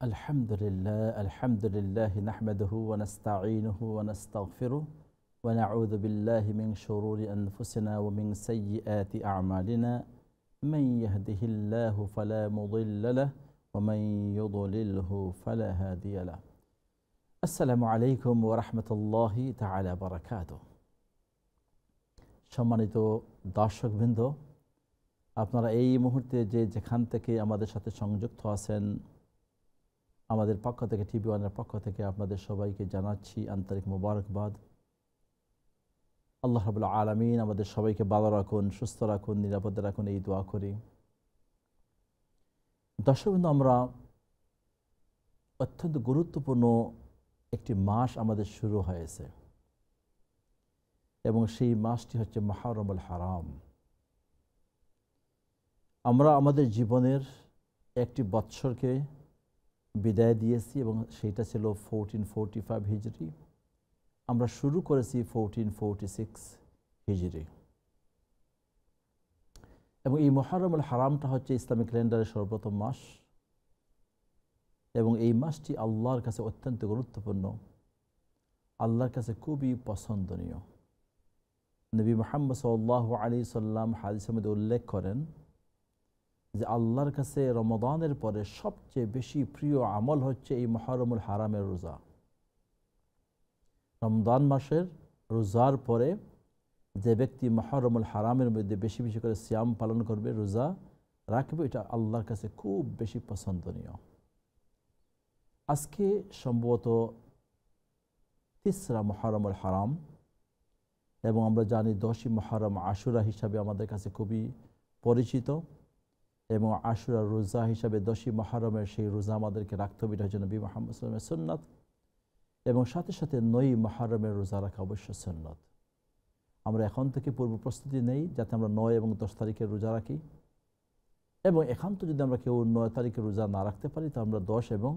আলহামদুলিল্লাহ নাহমাদুহু ওয়া নাস্তাঈনুহু ওয়া নাস্তাগফিরুহু ওয়া নাউযু বিল্লাহি মিন শুরুরি আনফুসিনা ওয়া মিন সাইয়্যিআতি আ'মালিনা মান ইয়াহদিহিল্লাহু ফালা মুদিল্লা লাহু ওয়া মান ইউদ্লিলহু ফালা হাদিয়া লাহু। আসসালামু আলাইকুম ওয়া রাহমাতুল্লাহি তাআলা ওয়া বারাকাতুহু। সম্মানিত দর্শকবৃন্দ, আপনারা এই মুহূর্তে যেখান থেকে আমাদের সাথে সংযুক্ত আছেন, আমাদের পক্ষ থেকে টিভি ওয়ানের পক্ষ থেকে আপনাদের সবাইকে জানাচ্ছি আন্তরিক মোবারকবাদ। আল্লাহ রাব্বুল আলামিন আমাদের সবাইকে ভালো রাখুন, সুস্থ রাখুন, নিরাপদে রাখুন, এই দোয়া করি। দর্শকবৃন্দ, আমরা অত্যন্ত গুরুত্বপূর্ণ একটি মাস আমাদের শুরু হয়েছে এবং সেই মাসটি হচ্ছে মুহররমুল হারাম। আমরা আমাদের জীবনের একটি বৎসরকে বিদায় দিয়েছি এবং সেইটা ছিল 1445 হিজরি। আমরা শুরু করেছি 1446 হিজরি এবং এই মুহররমুল হারামটা হচ্ছে ইসলামিক ক্যালেন্ডারের সর্বপ্রথম মাস এবং এই মাসটি আল্লাহর কাছে অত্যন্ত গুরুত্বপূর্ণ, আল্লাহর কাছে খুবই পছন্দনীয়। নবী মুহাম্মদ সাল্লাল্লাহু আলাইহি সাল্লাম হাদিসের মধ্যে উল্লেখ করেন যে আল্লাহর কাছে রমাদানের পরে সবচেয়ে বেশি প্রিয় আমল হচ্ছে এই মুহররমুল হারামের রোজা। রমজান মাসের রোজার পরে যে ব্যক্তি মুহররমুল হারামের মধ্যে বেশি বেশি করে সিয়াম পালন করবে, রোজা রাখবে, এটা আল্লাহর কাছে খুব বেশি পছন্দনীয়। আজকে সম্ভবত তিসরা মুহররমুল হারাম এবং আমরা জানি 10ই মুহররম আশুরা হিসাবে আমাদের কাছে খুবই পরিচিত এবং আশুরা রোজা হিসাবে 10ই মুহররমের সেই রোজা আমাদেরকে রাখতে হবে, এটা হচ্ছে নবী মুহাম্মদ সাল্লাল্লাহু আলাইহি ওয়াসাল্লামের সুন্নাত। এবং সাথে সাথে 9ই মুহররমের রোজা রাখা অবশ্য সুন্নাত। আমরা এখন থেকে পূর্ব প্রস্তুতি নেই যাতে আমরা 9 এবং 10 তারিখের রোজা রাখি এবং একান্ত যদি আমরা কেউ 9 তারিখের রোজা না রাখতে পারি তো আমরা 10 এবং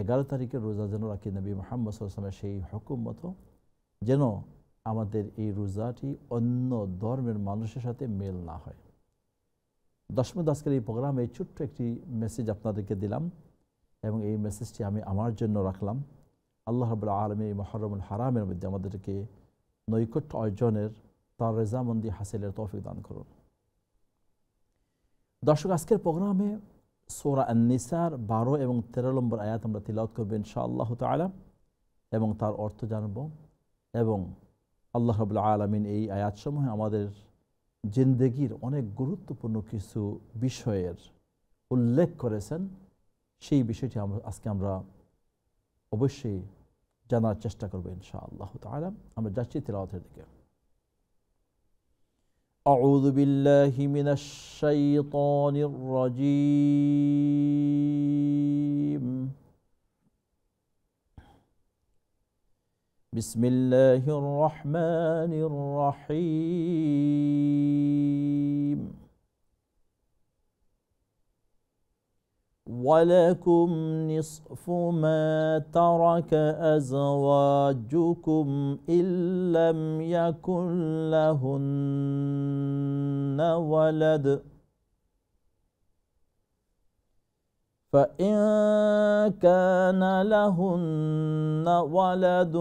11 তারিখের রোজা যেন রাখি নবী মুহাম্মদ সাল্লাল্লাহু আলাইহি ওয়াসাল্লামের সেই হুকুম মতো, যেন আমাদের এই রোজাটি অন্য ধর্মের মানুষের সাথে মেল না হয়। দশম আজকের এই প্রোগ্রামে ছোট্ট একটি মেসেজ আপনাদেরকে দিলাম এবং এই মেসেজটি আমি আমার জন্য রাখলাম। আল্লাহ রাব্বুল আলামিন এই মুহররমুল হারামের মধ্যে আমাদেরকে নৈকট্য অর্জনের, তার রেজামন্দি হাসিলের তৌফিক দান করুন। দর্শক, আজকের প্রোগ্রামে সূরা আন-নিসার 12 এবং 13 নম্বর আয়াত আমরা তিলাওয়াত করব ইনশাআল্লাহ তাআলা এবং তার অর্থ জানব এবং আল্লাহ রাব্বুল আলামিন এই আয়াতসমূহে আমাদের জিন্দেগির অনেক গুরুত্বপূর্ণ কিছু বিষয়ের উল্লেখ করেছেন। সেই বিষয়টি আজকে আমরা অবশ্যই জানার চেষ্টা করব ইনশাআল্লাহ তাআলা। আমরা যাচ্ছি তিলাওয়াতের দিকে। আউযু বিল্লাহি মিনাশ শাইতানির রাজীম। বিসমিল্লাহির রহমানির রহিম। ওয়ালাকুম নিসফু মা তারাকা আযওয়াজুকুম ইল্লাম ইয়াকুন লাহুন্না ওয়ালাদ فإن كان لهن ولد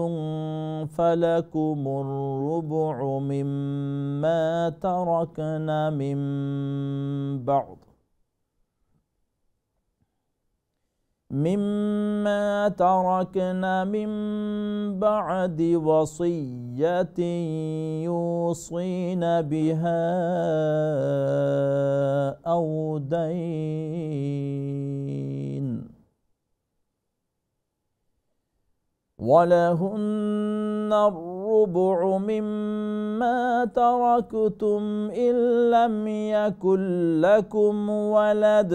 فلكم الربع مما تركن من بعد وصية يوصين بها أو دين ولهن الربع مما تركتم إن لم يكن لكم ولد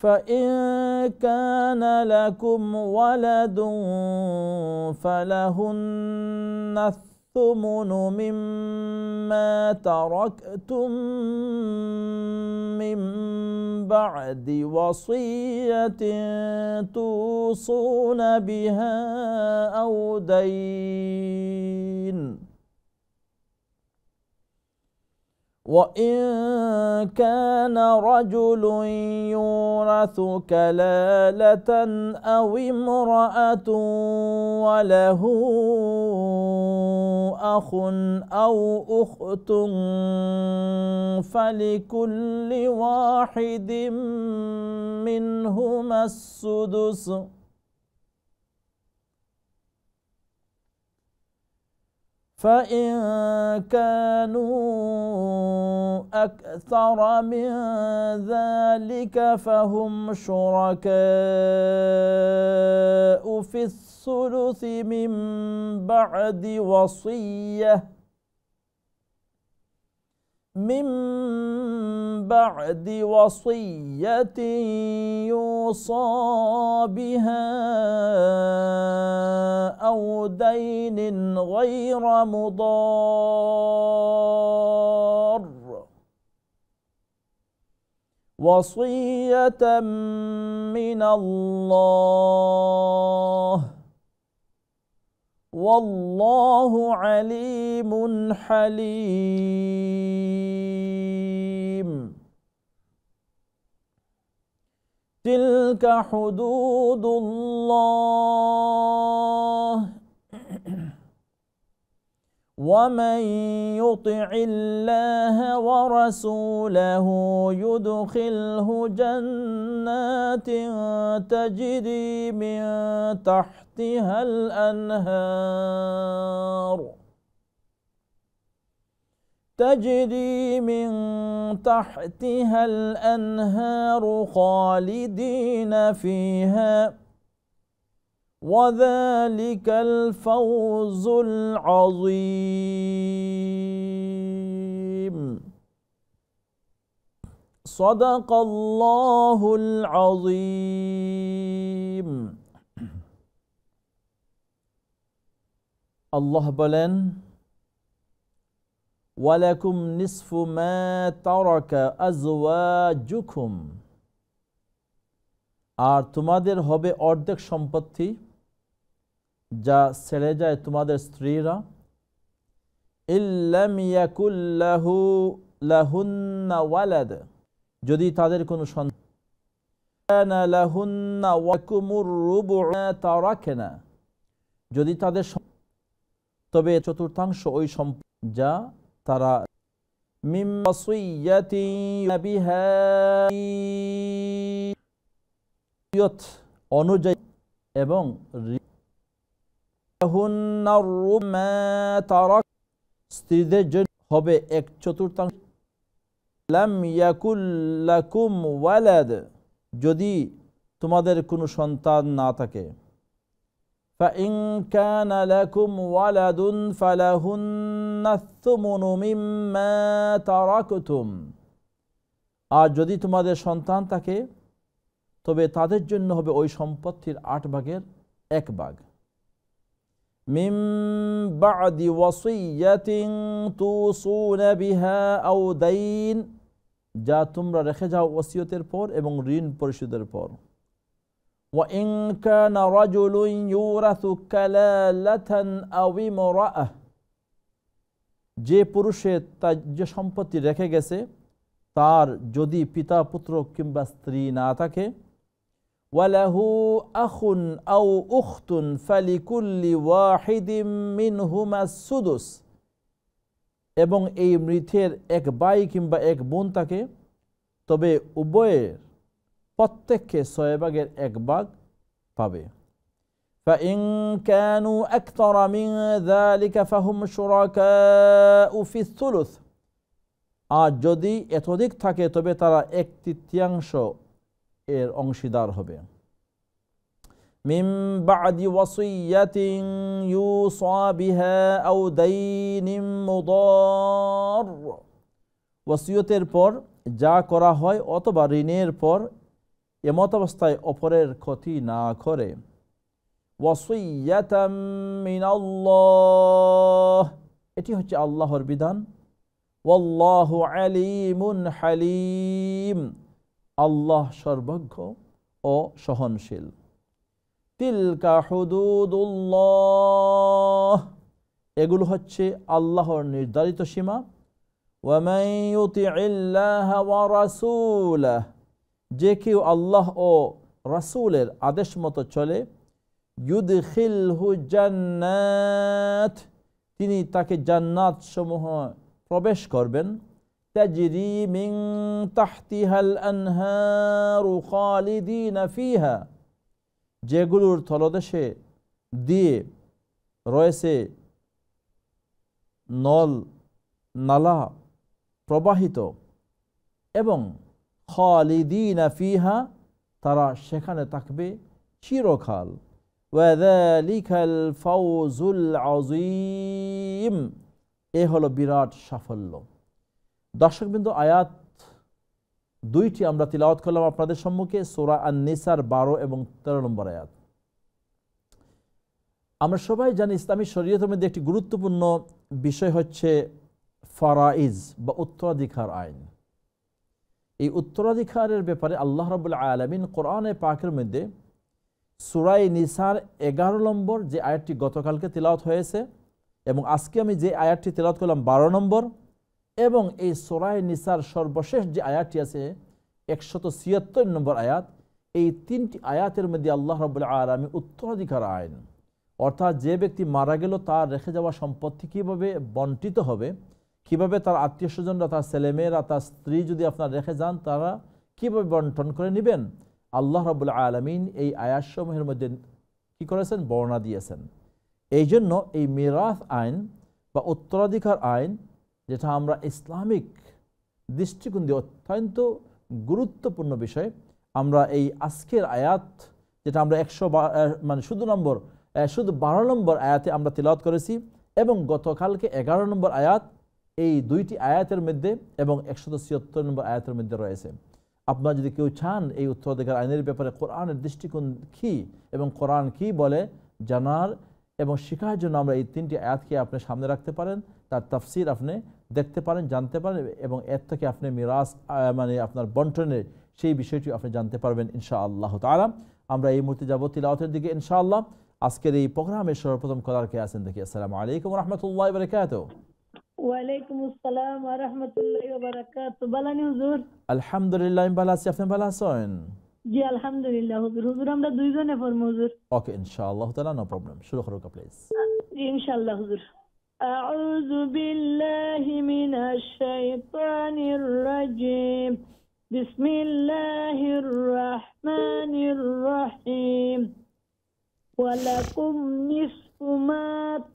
فإن كان لكم ولد فلهن الثمن مما تركتم من بعد وصية توصون بها أو دين وإن كان رجل يورث كلالة أو امرأة وله أخ أو أخت فلكل واحد منهما السدس فإن كانوا أكثر من ذلك فهم شركاء في الثلث من بعد وصية يوصى بها أو دين غير مضار وصية من الله والله عليم حليم تلك حدود الله ومن يطع الله ورسوله يدخله جنات تجري من تحتها الأنهار خالدين فيها وذلك الفوز العظيم صدق الله العظيم আল্লাহ বলেন ওয়ালাকুম নিসফু মা তারাকা আজওয়াজুকুম আর তোমাদের হবে অর্ধেক সম্পত্তি যা ছেড়ে যায় তোমাদের স্ত্রীরা ইল্লাম ইয়াকুল লাহুন্না ওয়ালাদ যদি তাদের কোনো সন্তান লাহুন্না ওয়াকুমুর রুবু তারাকনা যদি তাদের তবে চতুর্থাংশ ওই সম্পত্তি যা তারা মিম ওয়াসিয়াতি বিহা অনুযায়ী এবং স্ত্রীদের জন্য হবে এক চতুর্থাংশ লাম ইয়াকুল লাকুম ওয়ালাদ যদি তোমাদের কোনো সন্তান না থাকে فإن كان لكم ولد فلهن الثمن مما تركتم আর যদি তোমাদের সন্তান থাকে তবে তাদের জন্য হবে ওই সম্পত্তির 8 ভাগের 1 ভাগ মিন বাদি ওয়াসিয়াতিন তুসুনা বিহা আও দাইন যা তোমরা রেখে যাও ওসিয়তের পর এবং ঋণ পরিশোধের পর وإن كان رجل يورث كلالة أو امرأة যে পুরুষে তার যে সম্পত্তি রেখে গেছে তার যদি পিতা পুত্র কিংবা স্ত্রী না থাকে ওয়ালাহু আখুন আও উখতুন ফালিকুল্লি ওয়াহিদিম মিনহুমা সুদুস এবং এই মৃতের এক ভাই কিংবা এক বোন থাকে তবে উভয়ের প্রত্যেককে 6 ভাগের 1 ভাগ পাবে فإن كانوا أكثر من ذلك فهم شركاء في الثلث আর যদি এতধিক থাকে তবে তারা 1/3 এর অংশীদার হবে মিন বাদি ওয়াসিয়াতিন ইউসা বিহা আও দাইনিন মুদার ওসিয়তের পর যা করা হয় অথবা ঋণের পর এমত অবস্থায় অপরের ক্ষতি না করে ওয়াসিয়াতাম মিনাল্লাহ এটি হচ্ছে আল্লাহর বিধান ওয়াল্লাহু আলিমুন হালিম আল্লাহ সর্বজ্ঞ ও সহনশীল তিলকা হুদুদুল্লাহ এগুলো হচ্ছে আল্লাহর নির্ধারিত সীমা ওয়ামান ইউতিইল্লাহা ওয়া রাসূলাহ, যে কেউ আল্লাহ ও রাসূলের আদেশ মতো চলে, ইউদখিলহু জান্নাত, তিনি তাকে জান্নাত সমূহ প্রবেশ করবেন, তাজরি মিন তাহতিহাল আনহারু খালিদিনা ফিহা, যেগুলোর তলদেশে দিয়ে রয়েছে নল নালা প্রবাহিত, এবং খালিদিনা ফিহা, তারা সেখানে থাকবে চিরকাল। ওয়াযালিকাল ফাওজুল আযীম, এ হলো বিরাট সাফল্য। দর্শকবৃন্দ, আয়াত দুইটি আমরা তিলাওয়াত করলাম আপনাদের সম্মুখে, সূরা আন-নিসার 12 এবং 13 নম্বর আয়াত। আমরা সবাই জানি ইসলামী শরীয়তের মধ্যে একটি গুরুত্বপূর্ণ বিষয় হচ্ছে ফারাইজ বা উত্তরাধিকার আইন। এই উত্তরাধিকারের ব্যাপারে আল্লাহ রাব্বুল আলামিন কোরআনে পাকের মধ্যে সূরা নিসার 11 নম্বর যে আয়াতটি গতকালকে তিলাওয়াত হয়েছে, এবং আজকে আমি যে আয়াতটি তিলাওয়াত করলাম 12 নম্বর, এবং এই সূরা নিসার সর্বশেষ যে আয়াতটি আছে 176 নম্বর আয়াত, এই তিনটি আয়াতের মধ্যে আল্লাহ রাব্বুল আলামিন উত্তরাধিকার আইন, অর্থাৎ যে ব্যক্তি মারা গেল তার রেখে যাওয়া সম্পত্তি কীভাবে বন্টিত হবে, কিভাবে তার আত্মীয় স্বজনরা, তার ছেলেমেয়েরা, তার স্ত্রী যদি আপনার রেখে যান তারা কীভাবে বন্টন করে নেবেন, আল্লাহ রাব্বুল আলামিন এই আয়াতসমূহের মধ্যে কী করেছেন, বর্ণনা দিয়েছেন। এই জন্য এই মিরাথ আইন বা উত্তরাধিকার আইন, যেটা আমরা ইসলামিক দৃষ্টিকোণ দিয়ে অত্যন্ত গুরুত্বপূর্ণ বিষয়, আমরা এই আজকের আয়াত যেটা আমরা শুধু 12 নম্বর আয়াতে আমরা তিলাওয়াত করেছি, এবং গতকালকে 11 নম্বর আয়াত, এই দুইটি আয়াতের মধ্যে এবং 176 নম্বর আয়াতের মধ্যে রয়েছে। আপনারা যদি কেউ চান এই উত্তরাধিকার আইনের ব্যাপারে কোরআনের দৃষ্টিকোণ কী এবং কোরআন কী বলে জানার এবং শেখার জন্য, আমরা এই তিনটি আয়াতকে আপনি সামনে রাখতে পারেন, তার তাফসির আপনি দেখতে পারেন, জানতে পারেন, এবং এর থেকে আপনি মিরাস আপনার বন্টনের সেই বিষয়টি আপনি জানতে পারবেন ইনশাআল্লাহ তাআলা। আমরা এই মুহূর্তে যাব তিলাওয়াতের দিকে ইনশাআল্লাহ। আজকের এই প্রোগ্রামের সর্বপ্রথম কলার কে আছেন দেখি। আসসালামু আলাইকুম ওয়া রাহমাতুল্লাহি ওয়া বারাকাতুহু। ওয়া আলাইকুম আসসালাম ওয়া রাহমাতুল্লাহি ওয়া বারাকাতুহু। বালানি হুজুর? আলহামদুলিল্লাহ, আমি ভালো আছি, আপনি ভালো আছেন? জি আলহামদুলিল্লাহ হুজুর। হুজুর আমরা দুইজনে পড়ব হুজুর। ওকে ইনশাআল্লাহ তাআলা, নো প্রবলেম, শুরু করুন প্লিজ। জি ইনশাআল্লাহ হুজুর। আউযু বিল্লাহি মিনাশ শাইতানির রাজীম। বিসমিল্লাহির রাহমানির রাহিম। ওয়ালাকুম নিসফু মা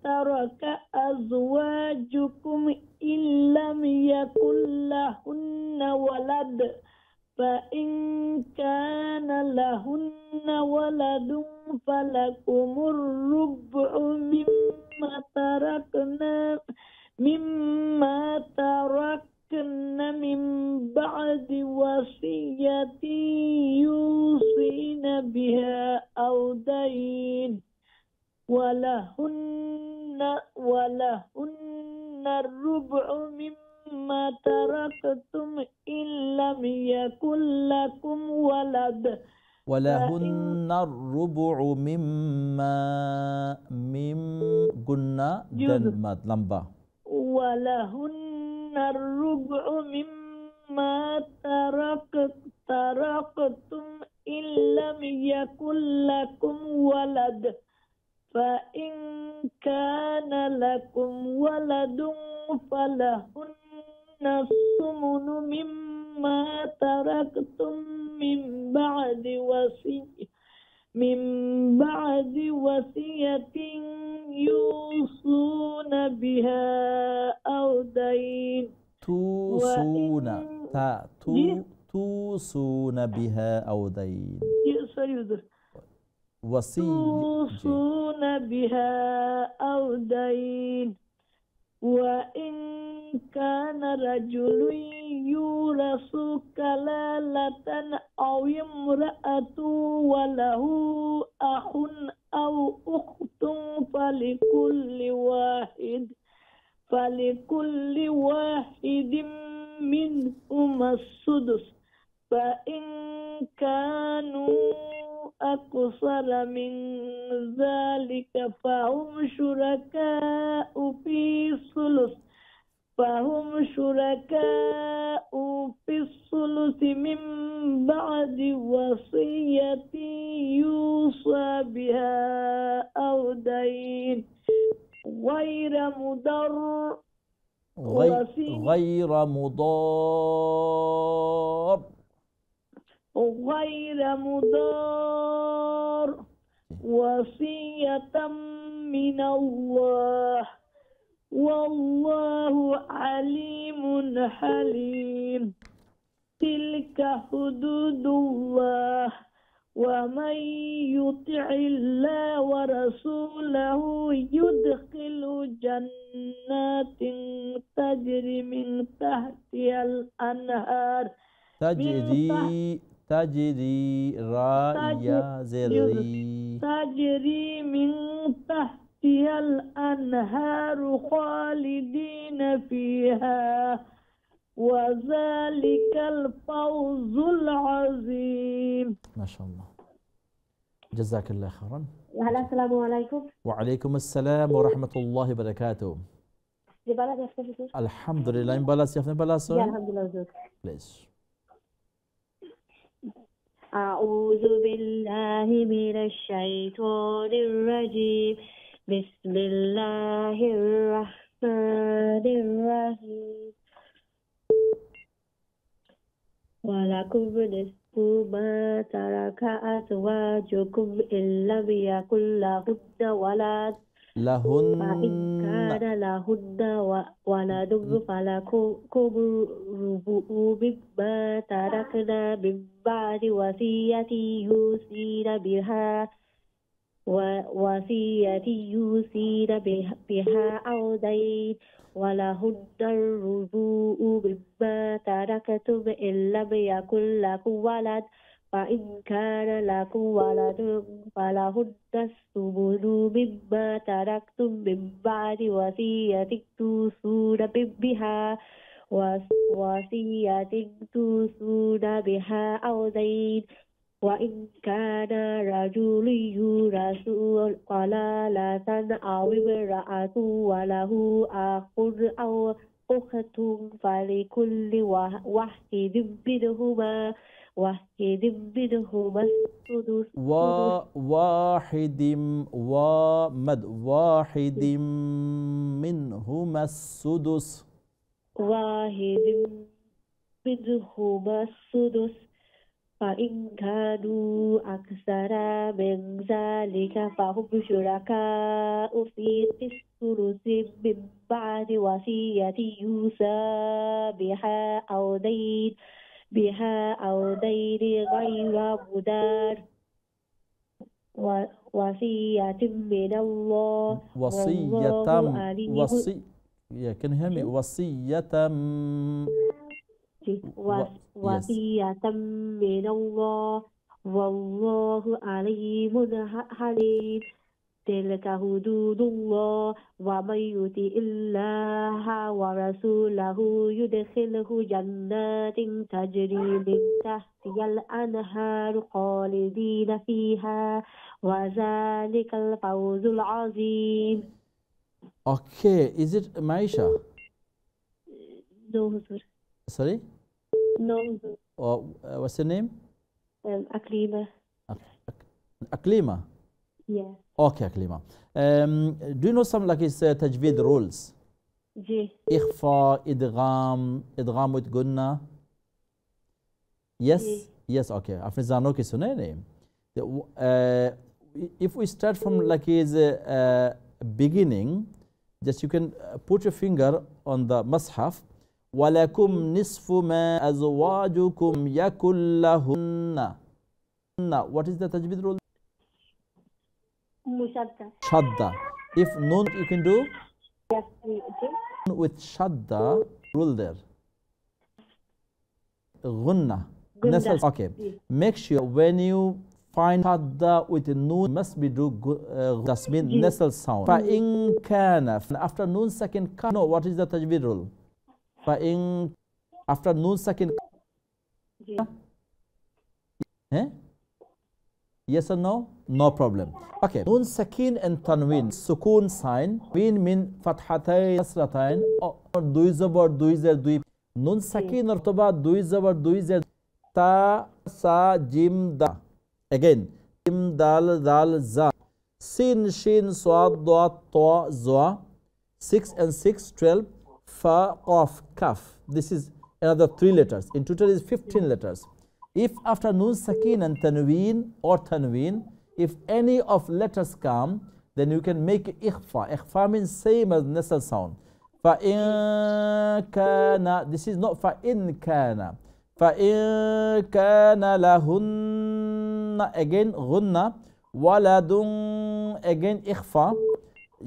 তারাকা আযওয়াজুকুম ইল্লাম ইয়াকুল লাহুন্না ওয়ালাদ فإن كان لهن ولد فلكم الربع مما تركن من بعد وصية يوصين بها أو دين ولهن الربع مما تركتم إن لم يكن لكم ولد ولهن الربع مما قلنا دنمات لمبا ولهن الربع مما تركتم إن لم يكن لكم ولد فإن كان لكم ولد فلهن الثمن مما تركتم من بعد وصية يوصون بها أو دين توصون بها أو دين توصون بها أو دين وإن كان رجل يورث كلالة أو امرأة وله أخ أو أخت فلكل واحد منهما السدس فإن كانوا أكثر من ذلك فهم شركاء في الثلث فهم شركاء في الثلث من بعد وصية يوصى بها أو دين غير مضر غير مضار وصية من الله والله عليم حليم تلك حدود الله ومن يطع الله ورسوله يدخله جنات تجري من تحتها الأنهار تجري تجري من تحتها الأنهار خالدين فيها وذلك الفوز العظيم. ما شاء الله، جزاك الله خيرا. السلام عليكم. وعليكم السلام ورحمة الله وبركاته. الحمد لله. In balas, you have balas? Yeah, alhamdulillah. Please. أعوذ بالله من الشيطان الرجيم. بسم الله الرحمن الرحيم. ولكم نصف ما ترك أزواجكم إن لم يكن لهن ولد فإن كان لهن ولد فلكم الربع مما تركنا من بعد وصية يوصين بها أو دين ولهن الربع مما تركتم إن لم يكن لكم ولد فإن كان لكم ولد فلهن الثمن مما تركتم من بعد وصية توصون بها أو دين وإن كان رجل يورث كلالة أو امرأة وله أخ أو أخت فلكل واحد منهما السدس. واحد منهما السدس. فإن كانوا أكثر من ذلك فهم شركاء في الثلث من بعد وصية يوصى بها أو دين غير مضار وصية من الله والله عليم. Can you hear me? وصية من الله والله عليم حليم. تلك حدود الله ومن يطع الله ورسوله يدخله جنات تجري من تحتها الأنهار خالدين فيها وذلك الفوز العظيم. Okay, is it Maisha? No, sir. Sorry? No, sir. What's your name? Aklima. Aklima? Yeah. Okay, Aklima. Do you know some like his tajweed rules? Ji. إخفاء إدغام with gunna. Yes? Ji. Yes, okay. आपने जानो कि सुने नहीं? If we start from like his beginning, just you can put your finger on the mushaf. ولكم نصف ما أزواجكم يكن لهن. What is the tajweed rule? Mushadda. Shadda. If nun you can do? Yes, with shadda rule there. Gunna. Okay. Make sure when you find shadda with nun must be do that's mean nasal sound. فإن كان after nun second no, what is the tajweed rule? فإن after nun second Yes or no? No problem. Okay. Nun sakin and tanwin. Sukun sign. Win min fathatain kasratain. Or dui zabar dui zer dui. Nun sakin or toba dui zabar dui zer. Ta sa jim da. Again. Jim dal dal za. Sin shin swad dot ta za. 6 and 6 12. Fa qaf kaf. This is another 3 letters. In total is 15 letters. If after nun sakin and tanween or tanween, if any of letters come, then you can make ikhfa. Ikhfa means same as nasal sound. فَإِن كَانَ. This is not فَإِن كَانَ. فَإِن كَانَ لَهُنَّ. Again غُنَّ. وَلَدٌ. Again ikhfa.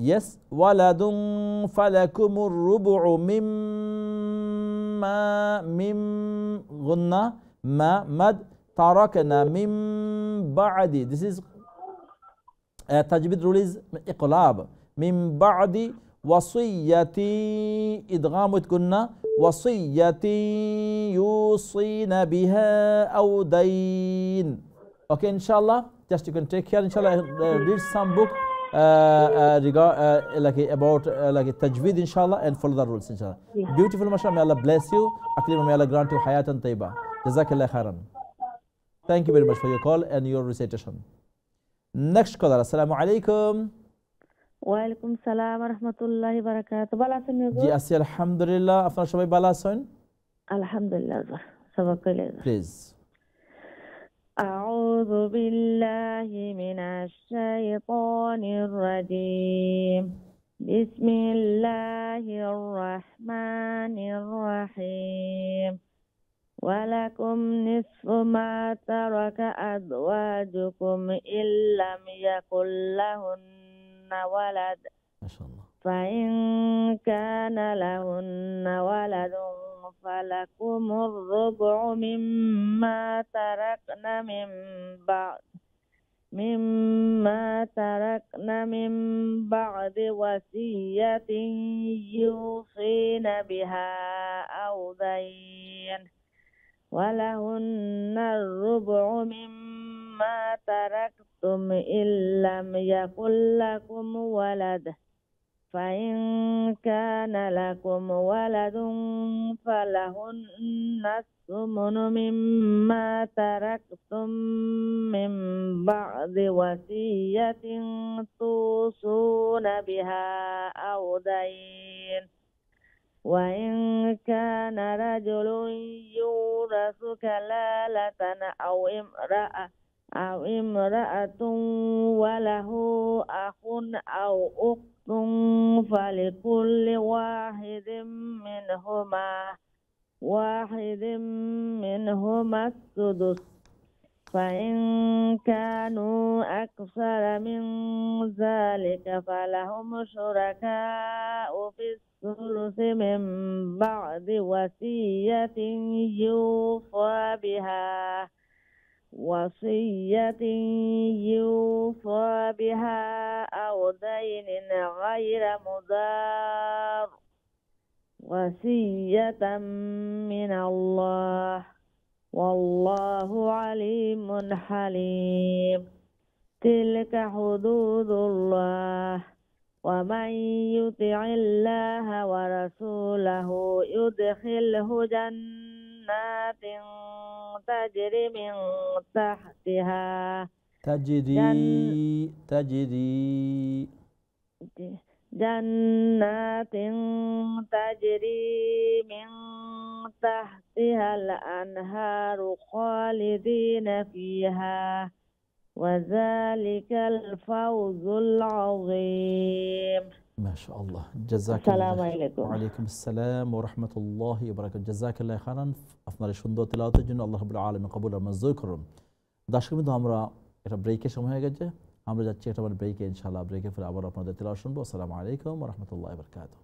Yes. وَلَدٌ فَلَكُمُ الرُّبُعُ مِمَّا مِمْ غُنَّ. ما مد تركنا من بعد. This is تجويد rule is إقلاب. من بعد وصية إدغام كنا وصية يوصين بها أو دين. Okay, inshallah, just you can take care. Inshallah, read some book about tajweed, inshallah, and follow the rules, inshallah. Yeah. Beautiful, mashallah. May Allah bless you. Aklima, may Allah grant you hayatan tayyiba. Jazakallah khairan. Thank you very much for your call and your recitation. Next caller. Assalamu alaikum. ওয়ালাইকুম সালাম ওয়া রাহমাতুল্লাহি ওয়া বারাকাতুহু। ভালো আছেন জি আছি আলহামদুলিল্লাহ। আপনারা সবাই ভালো আছেন? আলহামদুলিল্লাহ। সবাই কইলে প্লিজ। أعوذ بالله من الشيطان الرجيم. بسم الله الرحمن الرحيم. ولكم نصف ما ترك أزواجكم إن لم يكن لهن ولد. ما شاء الله. فإن كان لهن ولد فلكم الربع مما تركن من بعد وصية يوصين بها أو دين. ولهن الربع مما تركتم إن لم يكن لكم ولد. فإن كان لكم ولد فلهن الثمن مما تركتم من بعد وصية توصون بها أو دين. وإن كان رجل يورث كلالة أو امرأة وله أخ أو أخت فلكل واحد منهما السدس. فإن كانوا أكثر من ذلك فلهم شركاء في الثلث من بعد وصية يوصى بها أو دين غير مضار. وصية من الله والله عليم حليم. تلك حدود الله ومن يطع الله ورسوله يدخله جنات تجري من تحتها جنات تجري من تحتها الأنهار خالدين فيها وذلك الفوز العظيم. ما شاء الله. جزاك السلام الله. عليكم. وعليكم السلام ورحمة الله وبركاته. جزاك الله خيرا। আপনার সুন্দর তেলাওয়াতের জন্য আল্লাহ রাব্বুল আলামিন কবুল আর মঞ্জুর করুন। দর্শক বন্ধু, আমরা এটা ব্রেকের সময় হয়ে গেছে, আমরা যাচ্ছি একটা ব্রেকে, ইনশাআল্লাহ ব্রেকের পরে আবার আপনাদের তেলাওয়াত শুনবো। আসসালামু আলাইকুম ওয়া রাহমাতুল্লাহি ওয়া বারাকাতুহু।